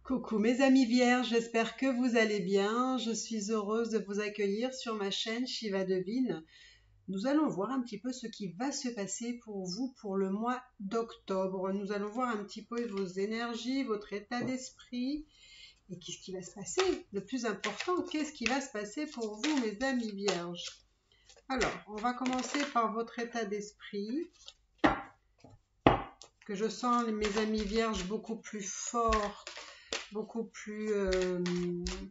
Coucou mes amis vierges, j'espère que vous allez bien. Je suis heureuse de vous accueillir sur ma chaîne Shiva Devine. Nous allons voir un petit peu ce qui va se passer pour vous pour le mois d'octobre. Nous allons voir un petit peu vos énergies, votre état d'esprit et qu'est-ce qui va se passer. Le plus important, qu'est-ce qui va se passer pour vous mes amis vierges. Alors, on va commencer par votre état d'esprit, que je sens mes amis vierges beaucoup plus forts, beaucoup plus,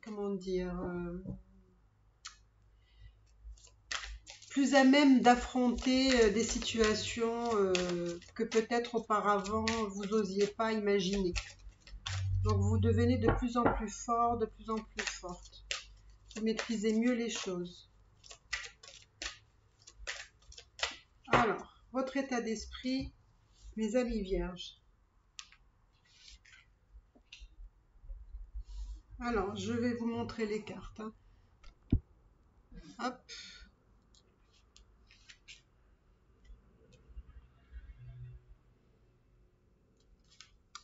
comment dire, plus à même d'affronter des situations que peut-être auparavant vous n'osiez pas imaginer. Donc vous devenez de plus en plus fort, de plus en plus forte. Vous maîtrisez mieux les choses. Alors, votre état d'esprit, mes amis vierges. Alors, je vais vous montrer les cartes. Hein. Hop.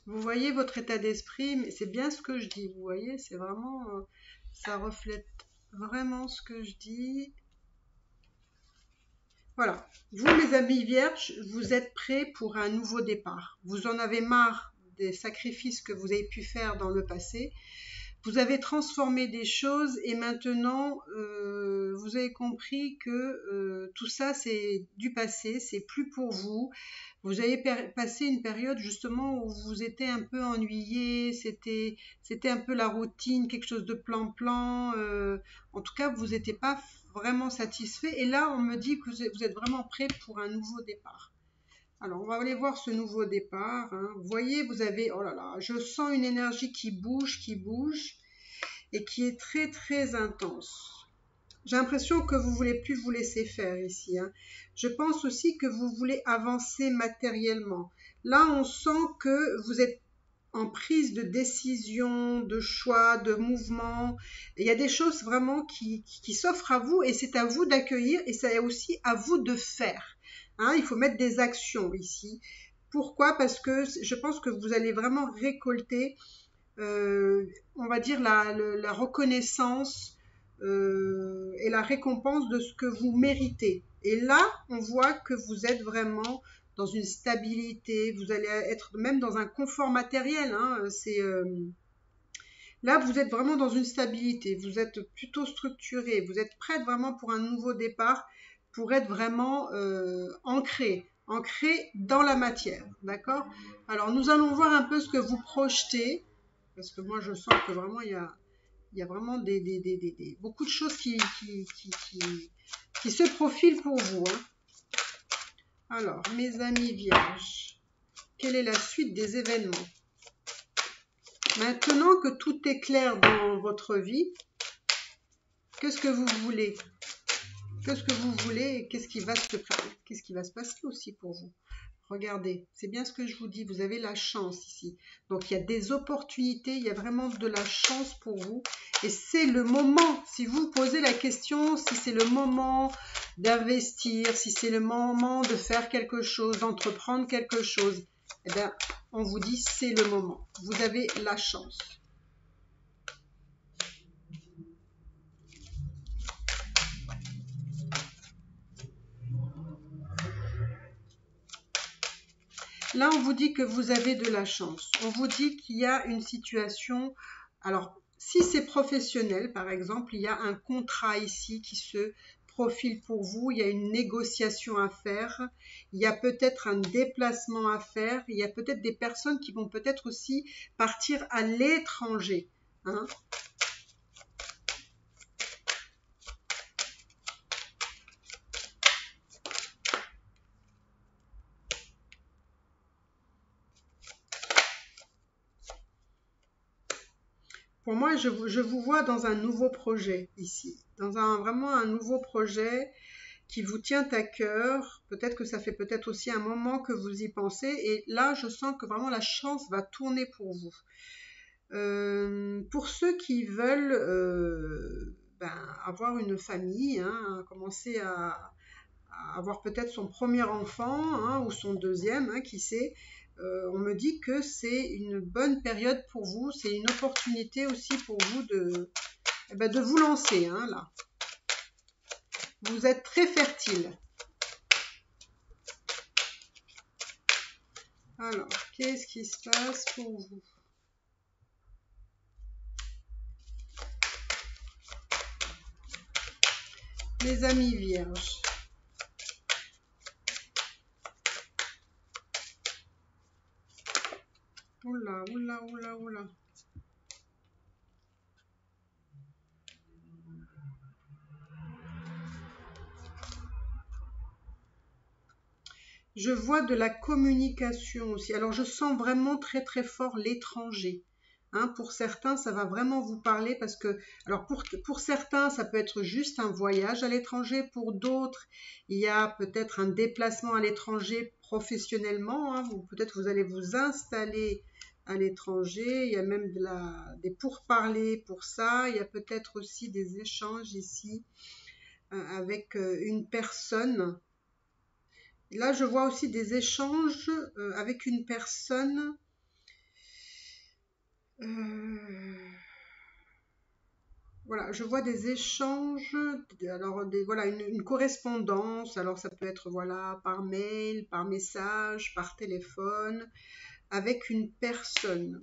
Vous voyez votre état d'esprit, mais c'est bien ce que je dis. Vous voyez, c'est vraiment, ça reflète vraiment ce que je dis. Voilà. Vous, mes amis vierges, vous êtes prêts pour un nouveau départ. Vous en avez marre des sacrifices que vous avez pu faire dans le passé. Vous avez transformé des choses et maintenant, vous avez compris que tout ça, c'est du passé, c'est plus pour vous. Vous avez passé une période justement où vous étiez un peu ennuyé, c'était un peu la routine, quelque chose de plan-plan. En tout cas, vous n'étiez pas vraiment satisfait. Et là, on me dit que vous êtes vraiment prêt pour un nouveau départ. Alors, on va aller voir ce nouveau départ. Hein. Vous voyez, vous avez, oh là là, je sens une énergie qui bouge et qui est très très intense. J'ai l'impression que vous voulez plus vous laisser faire ici. Hein. Je pense aussi que vous voulez avancer matériellement. Là, on sent que vous êtes en prise de décision, de choix, de mouvement. Il y a des choses vraiment qui s'offrent à vous et c'est à vous d'accueillir et c'est aussi à vous de faire. Hein, il faut mettre des actions ici. Pourquoi? Parce que je pense que vous allez vraiment récolter, on va dire, la reconnaissance et la récompense de ce que vous méritez. Et là, on voit que vous êtes vraiment dans une stabilité, vous allez être même dans un confort matériel. Hein, là, vous êtes vraiment dans une stabilité, vous êtes plutôt structuré, vous êtes prête vraiment pour un nouveau départ, pour être vraiment ancré dans la matière, d'accord? Alors, nous allons voir un peu ce que vous projetez, parce que moi, je sens que vraiment, il y a vraiment beaucoup de choses qui se profilent pour vous. Hein. Alors, mes amis vierges, quelle est la suite des événements? Maintenant que tout est clair dans votre vie, qu'est-ce que vous voulez? Qu'est-ce que vous voulez et qu'est-ce qui va se passer aussi pour vous? Regardez, c'est bien ce que je vous dis, vous avez la chance ici. Donc il y a des opportunités, il y a vraiment de la chance pour vous. Et c'est le moment, si vous vous posez la question, si c'est le moment d'investir, si c'est le moment de faire quelque chose, d'entreprendre quelque chose, eh bien, on vous dit c'est le moment. Vous avez la chance. Là, on vous dit que vous avez de la chance. On vous dit qu'il y a une situation. Alors, si c'est professionnel, par exemple, il y a un contrat ici qui se profile pour vous. Il y a une négociation à faire. Il y a peut-être un déplacement à faire. Il y a peut-être des personnes qui vont peut-être aussi partir à l'étranger. Hein. Pour moi, je vous vois dans un nouveau projet ici, dans vraiment un nouveau projet qui vous tient à cœur. Peut-être que ça fait peut-être aussi un moment que vous y pensez. Et là, je sens que vraiment la chance va tourner pour vous. Pour ceux qui veulent avoir une famille, hein, commencer à avoir peut-être son premier enfant hein, ou son deuxième, hein, qui sait. on me dit que c'est une bonne période pour vous, c'est une opportunité aussi pour vous de vous lancer, hein, là. Vous êtes très fertile. Alors, qu'est-ce qui se passe pour vous? Les amis vierges. Oula, oula, oula, oula. Je vois de la communication aussi. Alors, je sens vraiment très, très fort l'étranger. Hein, pour certains, ça va vraiment vous parler parce que, alors pour certains, ça peut être juste un voyage à l'étranger. Pour d'autres, il y a peut-être un déplacement à l'étranger professionnellement. Hein, peut-être vous allez vous installer à l'étranger. Il y a même des pourparlers pour ça. Il y a peut-être aussi des échanges ici avec une personne. Là, je vois aussi des échanges avec une personne. Voilà, je vois des échanges, alors voilà, une correspondance. Alors ça peut être voilà par mail, par message, par téléphone, avec une personne.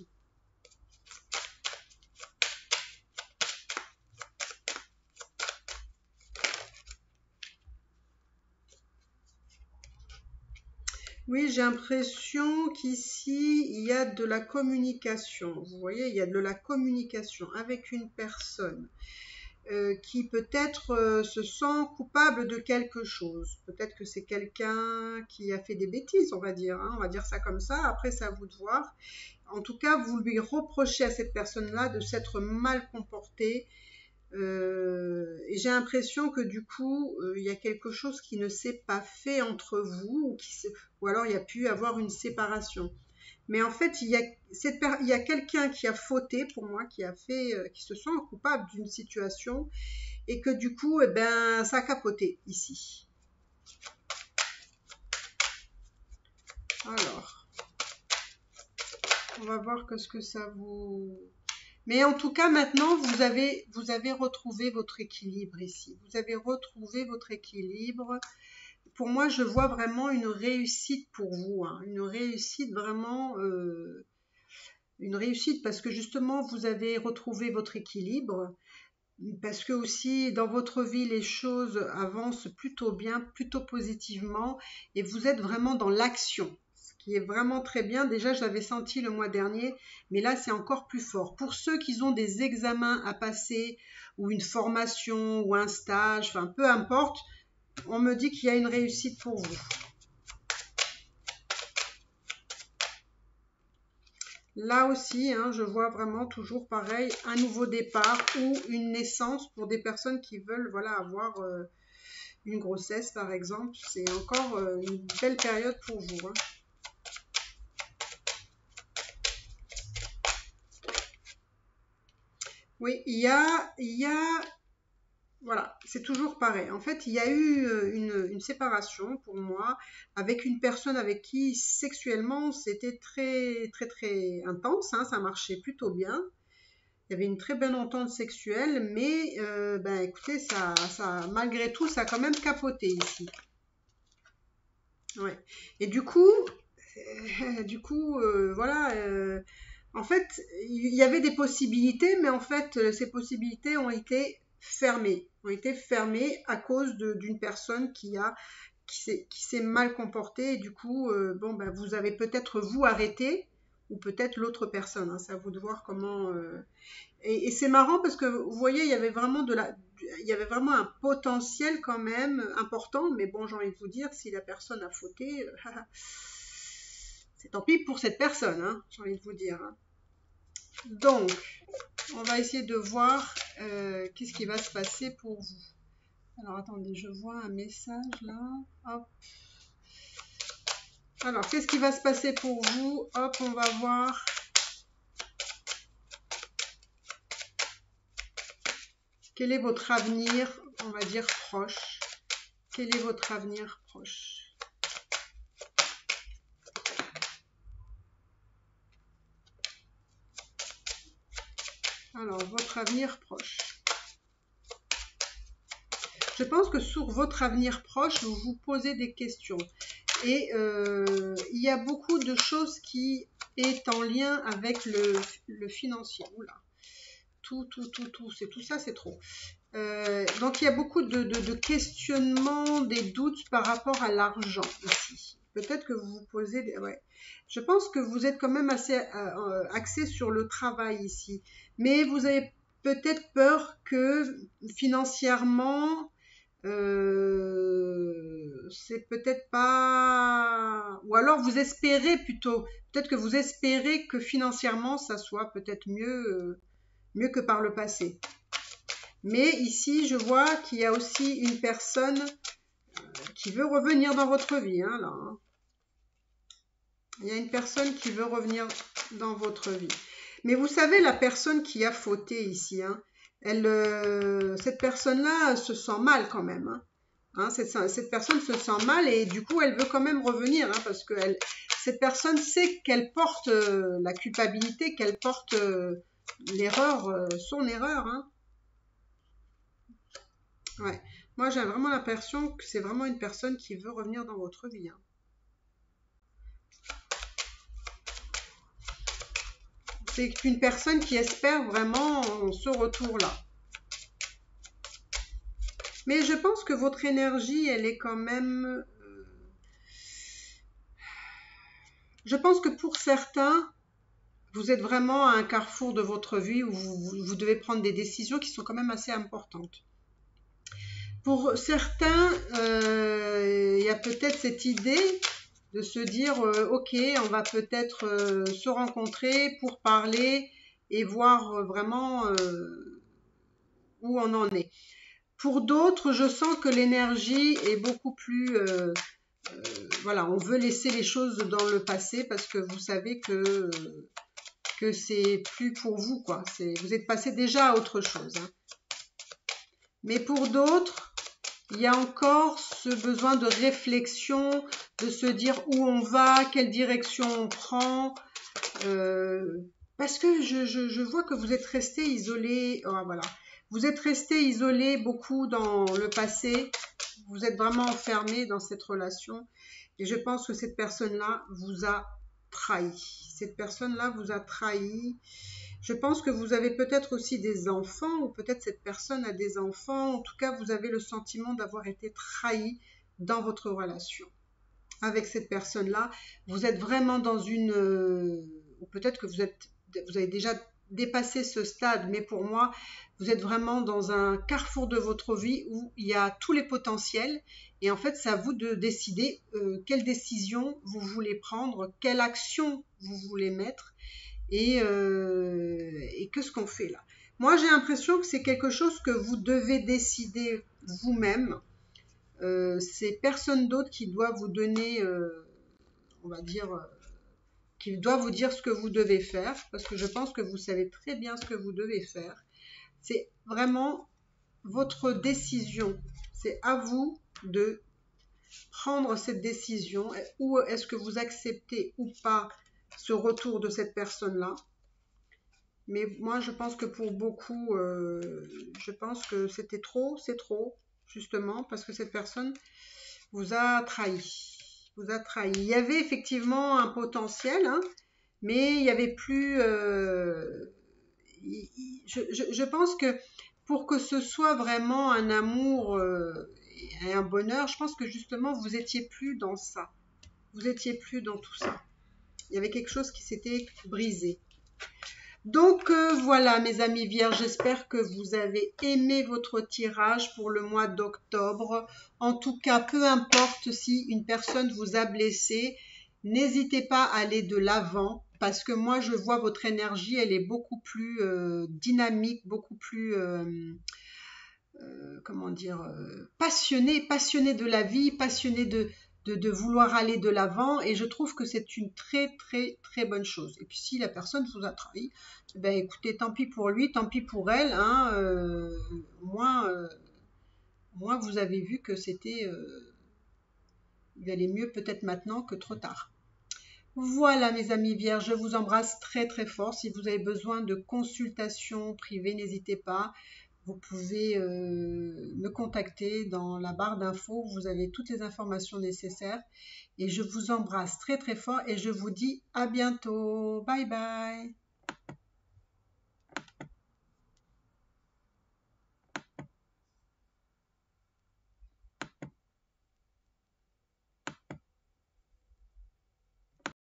Oui, j'ai l'impression qu'ici, il y a de la communication. Vous voyez, il y a de la communication avec une personne qui peut-être se sent coupable de quelque chose. Peut-être que c'est quelqu'un qui a fait des bêtises, on va dire. Hein, on va dire ça comme ça. Après, c'est à vous de voir. En tout cas, vous lui reprochez à cette personne-là de s'être mal comportée. Et j'ai l'impression que du coup, il y a quelque chose qui ne s'est pas fait entre vous, ou alors il y a pu avoir une séparation. Mais en fait, il y a quelqu'un qui a fauté pour moi, qui se sent coupable d'une situation et que du coup, eh ben, ça a capoté ici. Alors, on va voir ce que ça vous... Mais en tout cas, maintenant, vous avez retrouvé votre équilibre ici. Vous avez retrouvé votre équilibre. Pour moi, je vois vraiment une réussite pour vous. Hein. Une réussite vraiment... une réussite parce que justement, vous avez retrouvé votre équilibre. Parce que aussi, dans votre vie, les choses avancent plutôt bien, plutôt positivement. Et vous êtes vraiment dans l'action. Qui est vraiment très bien. Déjà, je l'avais senti le mois dernier, mais là, c'est encore plus fort. Pour ceux qui ont des examens à passer, ou une formation, ou un stage, enfin, peu importe, on me dit qu'il y a une réussite pour vous. Là aussi, hein, je vois vraiment toujours pareil, un nouveau départ ou une naissance pour des personnes qui veulent voilà, avoir une grossesse, par exemple. C'est encore une belle période pour vous. Hein. Oui, voilà, c'est toujours pareil. En fait, il y a eu une séparation pour moi avec une personne avec qui sexuellement c'était très très très intense, hein, ça marchait plutôt bien. Il y avait une très bonne entente sexuelle, mais ben écoutez, malgré tout, ça a quand même capoté ici. Ouais. Et voilà. En fait, il y avait des possibilités, mais en fait, ces possibilités ont été fermées à cause d'une personne qui s'est mal comportée. Et du coup, bon, ben, vous avez peut-être vous arrêté, ou peut-être l'autre personne. Hein, c'est à vous de voir comment. Et c'est marrant parce que vous voyez, il y avait vraiment un potentiel quand même important. Mais bon, j'ai envie de vous dire, si la personne a fauté, c'est tant pis pour cette personne. Hein, j'ai envie de vous dire. Hein. Donc, on va essayer de voir qu'est-ce qui va se passer pour vous. Alors, attendez, je vois un message là. Hop. Alors, qu'est-ce qui va se passer pour vous? Hop, on va voir. Quel est votre avenir, on va dire, proche? Quel est votre avenir proche? Alors, votre avenir proche. Je pense que sur votre avenir proche, vous vous posez des questions. Et il y a beaucoup de choses qui est en lien avec le financier. Oula. Tout, c'est tout ça, c'est trop. Donc, il y a beaucoup de questionnements, des doutes par rapport à l'argent ici. Peut-être que vous vous posez... Ouais. Je pense que vous êtes quand même assez axé sur le travail ici. Mais vous avez peut-être peur que financièrement, c'est peut-être pas... Ou alors vous espérez plutôt, peut-être que vous espérez que financièrement, ça soit peut-être mieux que par le passé. Mais ici, je vois qu'il y a aussi une personne qui veut revenir dans votre vie. Hein, là, hein. Il y a une personne qui veut revenir dans votre vie. Mais vous savez, la personne qui a fauté ici, hein, cette personne-là se sent mal quand même. Hein, cette personne se sent mal et du coup, elle veut quand même revenir. Hein, parce que cette personne sait qu'elle porte la culpabilité, qu'elle porte l'erreur, son erreur. Hein. Ouais. Moi, j'ai vraiment l'impression que c'est vraiment une personne qui veut revenir dans votre vie. Hein. C'est une personne qui espère vraiment ce retour-là. Mais je pense que votre énergie, elle est quand même... Je pense que pour certains, vous êtes vraiment à un carrefour de votre vie où vous devez prendre des décisions qui sont quand même assez importantes. Pour certains, il y a peut-être cette idée de se dire ok, on va peut-être se rencontrer pour parler et voir vraiment où on en est. Pour d'autres, je sens que l'énergie est beaucoup plus... voilà, on veut laisser les choses dans le passé parce que vous savez que c'est plus pour vous, quoi. Vous êtes passé déjà à autre chose. Hein. Mais pour d'autres, il y a encore ce besoin de réflexion, de se dire où on va, quelle direction on prend. Parce que je vois que vous êtes resté isolé. Oh, voilà. Vous êtes resté isolé beaucoup dans le passé. Vous êtes vraiment enfermé dans cette relation. Et je pense que cette personne-là vous a trahi. Cette personne-là vous a trahi. Je pense que vous avez peut-être aussi des enfants, ou peut-être cette personne a des enfants. En tout cas, vous avez le sentiment d'avoir été trahi dans votre relation. Avec cette personne-là, vous êtes vraiment dans une... ou peut-être que vous avez déjà dépassé ce stade, mais pour moi, vous êtes vraiment dans un carrefour de votre vie où il y a tous les potentiels. Et en fait, c'est à vous de décider quelle décision vous voulez prendre, quelle action vous voulez mettre. Et qu'est-ce qu'on fait là? Moi, j'ai l'impression que c'est quelque chose que vous devez décider vous-même. C'est personne d'autre qui doit vous donner, on va dire, qui doit vous dire ce que vous devez faire, parce que je pense que vous savez très bien ce que vous devez faire. C'est vraiment votre décision. C'est à vous de prendre cette décision. Ou est-ce que vous acceptez ou pas ce retour de cette personne-là? Mais moi, je pense que pour beaucoup, je pense que c'était trop, c'est trop, justement, parce que cette personne vous a trahi. Vous a trahi. Il y avait effectivement un potentiel, hein, mais il n'y avait plus... je pense que pour que ce soit vraiment un amour et un bonheur, je pense que justement, vous étiez plus dans ça. Vous étiez plus dans tout ça. Il y avait quelque chose qui s'était brisé. Donc voilà mes amis vierges, j'espère que vous avez aimé votre tirage pour le mois d'octobre. En tout cas, peu importe si une personne vous a blessé, n'hésitez pas à aller de l'avant parce que moi je vois votre énergie, elle est beaucoup plus dynamique, beaucoup plus... comment dire, passionné de la vie, passionné de vouloir aller de l'avant, et je trouve que c'est une très très très bonne chose. Et puis si la personne vous a trahi, ben écoutez, tant pis pour lui, tant pis pour elle, hein, moins vous avez vu que c'était, il allait mieux peut-être maintenant que trop tard. Voilà mes amis vierges, je vous embrasse très très fort. Si vous avez besoin de consultation privée, n'hésitez pas. Vous pouvez me contacter dans la barre d'infos. Vous avez toutes les informations nécessaires. Et je vous embrasse très très fort et je vous dis à bientôt. Bye bye.